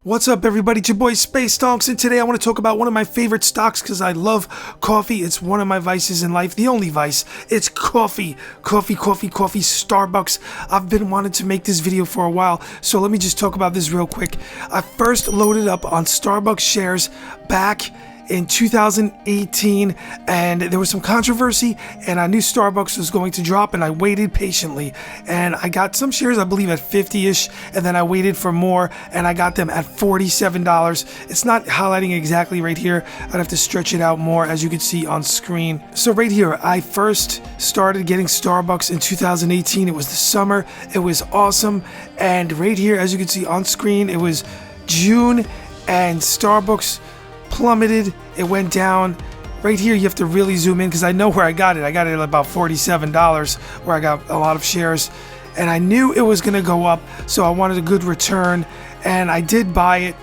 What's up, everybody? It's your boy Space Stonks, and today I want to talk about one of my favorite stocks because I love coffee. It's one of my vices in life, the only vice. It's coffee. Coffee, Starbucks. I've been wanting to make this video for a while, so let me just talk about this real quick. I first loaded up on Starbucks shares back in 2018, and there was some controversy, and I knew Starbucks was going to drop, and I waited patiently, and I got some shares, I believe, at 50-ish, and then I waited for more, and I got them at $47. It's not highlighting exactly right here. I'd have to stretch it out more, as you can see on screen. So right here, I first started getting Starbucks in 2018. It was the summer. It was awesome, and right here, as you can see on screen, it was June, and Starbucks plummeted. It went down. Right here, you have to really zoom in because I know where I got it. I got it at about $47, where I got a lot of shares, and I knew it was going to go up, so I wanted a good return, and I did buy it,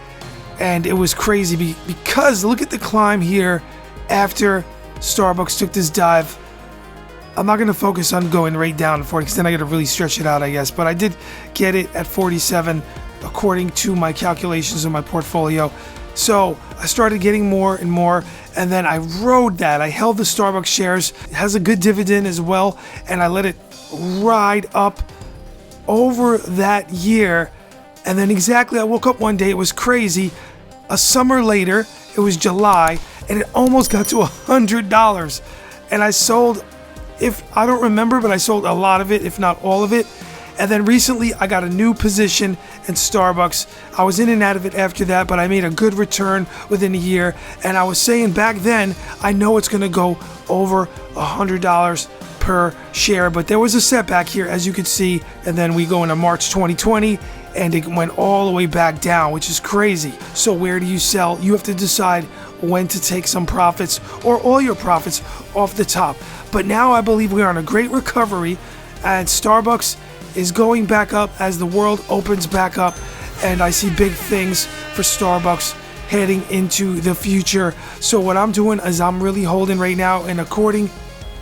and it was crazy because look at the climb here after Starbucks took this dive. I'm not going to focus on going right down to 40 because then I got to really stretch it out, I guess, but I did get it at 47 according to my calculations in my portfolio. So I started getting more and more, and then I rode that. I held the Starbucks shares. It has a good dividend as well, and I let it ride up over that year. And then exactly, I woke up one day, it was crazy. A summer later, it was July, and it almost got to $100. And I sold, I don't remember, but I sold a lot of it, if not all of it. And then recently, I got a new position in Starbucks. I was in and out of it after that, but I made a good return within a year. And I was saying back then, I know it's going to go over $100 per share. But there was a setback here, as you can see. And then we go into March 2020, and it went all the way back down, which is crazy. So where do you sell? You have to decide when to take some profits or all your profits off the top. But now I believe we are on a great recovery, and Starbucks is going back up as the world opens back up, and I see big things for Starbucks heading into the future. So what I'm doing is I'm really holding right now, and according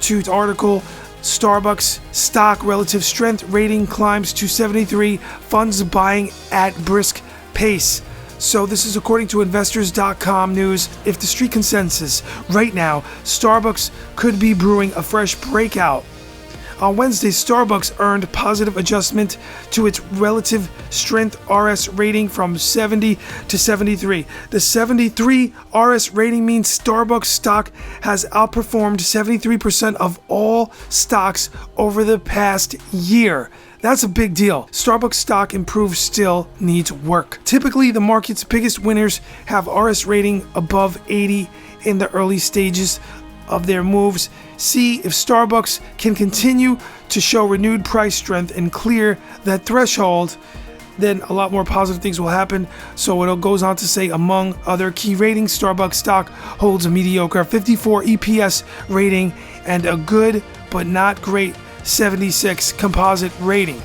to the article, Starbucks stock relative strength rating climbs to 73, funds buying at brisk pace. So this is according to investors.com news. If the street consensus right now, Starbucks could be brewing a fresh breakout. On Wednesday, Starbucks earned positive adjustment to its relative strength RS rating from 70 to 73. The 73 RS rating means Starbucks stock has outperformed 73% of all stocks over the past year. That's a big deal. Starbucks stock improved still needs work. Typically, the market's biggest winners have RS rating above 80 in the early stages of their moves. See if Starbucks can continue to show renewed price strength and clear that threshold, then a lot more positive things will happen. So it goes on to say, among other key ratings, Starbucks stock holds a mediocre 54 EPS rating and a good but not great 76 composite rating.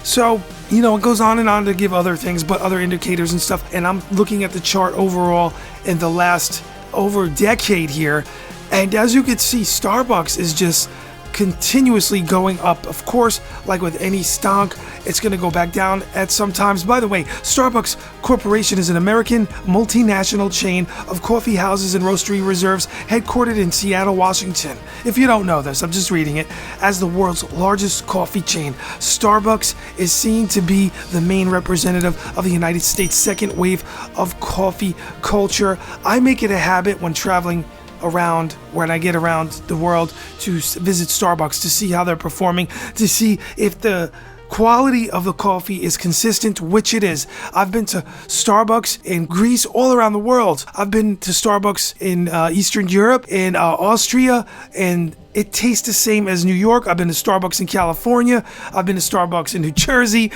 So, it goes on and on to give other things, but other indicators and stuff. And I'm looking at the chart overall in the last over decade here. And as you can see, Starbucks is just continuously going up. Of course, like with any stock, it's going to go back down at some times. By the way, Starbucks Corporation is an American multinational chain of coffee houses and roastery reserves headquartered in Seattle, Washington. If you don't know this, I'm just reading it. As the world's largest coffee chain, Starbucks is seen to be the main representative of the United States' second wave of coffee culture. I make it a habit when traveling around, when I get around the world, to visit Starbucks to see how they're performing, to see if the quality of the coffee is consistent, which it is. I've been to Starbucks in Greece, all around the world. I've been to Starbucks in Eastern Europe, in Austria, and it tastes the same as New York. I've been to Starbucks in California. I've been to Starbucks in New Jersey,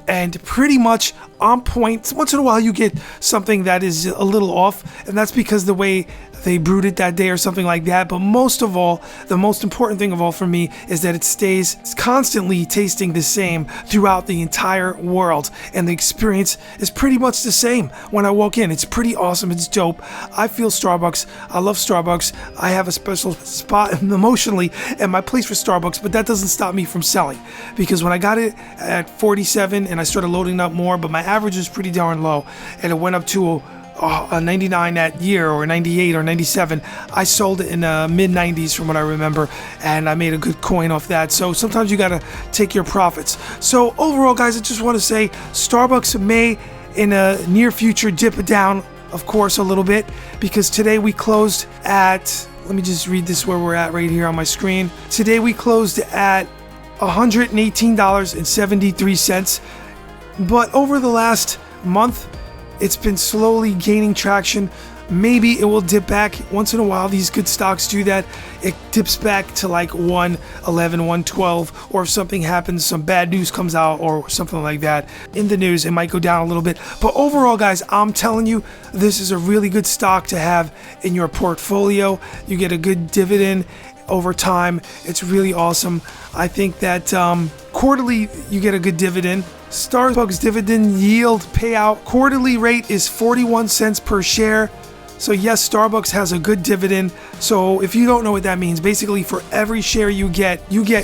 and pretty much on point. Once in a while you get something that is a little off, and that's because the way they brewed it that day or something like that. But most of all, the most important thing of all for me is that it stays constantly tasting the same throughout the entire world, and the experience is pretty much the same when I walk in. It's pretty awesome. It's dope. I feel Starbucks. I love Starbucks. I have a special spot emotionally at my place for Starbucks, but that doesn't stop me from selling, because when I got it at 47 and I started loading up more, but my average was pretty darn low, and it went up to a 99 that year, or 98 or 97. I sold it in the mid 90s from what I remember, and I made a good coin off that. So sometimes you gotta take your profits. So overall, guys, I just want to say Starbucks may in a near future dip it down, of course, a little bit, because today we closed at, let me just read this where we're at right here on my screen. Today we closed at $118.73, but over the last month it's been slowly gaining traction. Maybe it will dip back once in a while. These good stocks do that. It dips back to like 111, 112, or if something happens, some bad news comes out or something like that in the news, it might go down a little bit. But overall, guys, I'm telling you, this is a really good stock to have in your portfolio. You get a good dividend over time. It's really awesome. I think that quarterly you get a good dividend. Starbucks dividend yield payout quarterly rate is 41 cents per share. So yes, Starbucks has a good dividend. So if you don't know what that means, basically for every share you get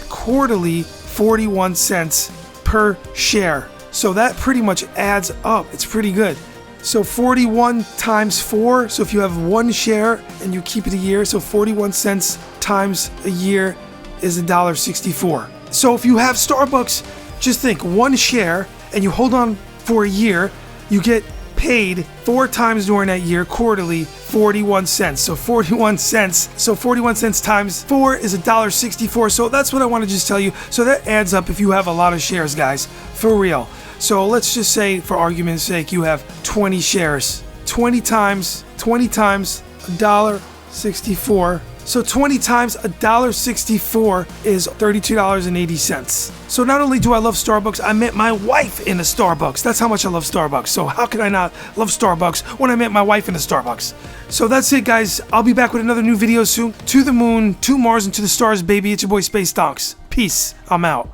quarterly 41 cents per share. So that pretty much adds up. It's pretty good. So 41 times 4. So if you have one share and you keep it a year, so 41 cents times a year is $1.64. So if you have Starbucks, just think one share and you hold on for a year, you get paid 4 times during that year quarterly 41 cents. So 41 cents. So 41 cents times 4 is $1.64. So that's what I want to just tell you. So that adds up if you have a lot of shares, guys, for real. So let's just say, for argument's sake, you have 20 shares. 20 times $1.64. So 20 times $1.64 is $32.80. So not only do I love Starbucks, I met my wife in a Starbucks. That's how much I love Starbucks. So how could I not love Starbucks when I met my wife in a Starbucks? So that's it, guys. I'll be back with another new video soon. To the moon, to Mars, and to the stars, baby. It's your boy Space Donks. Peace. I'm out.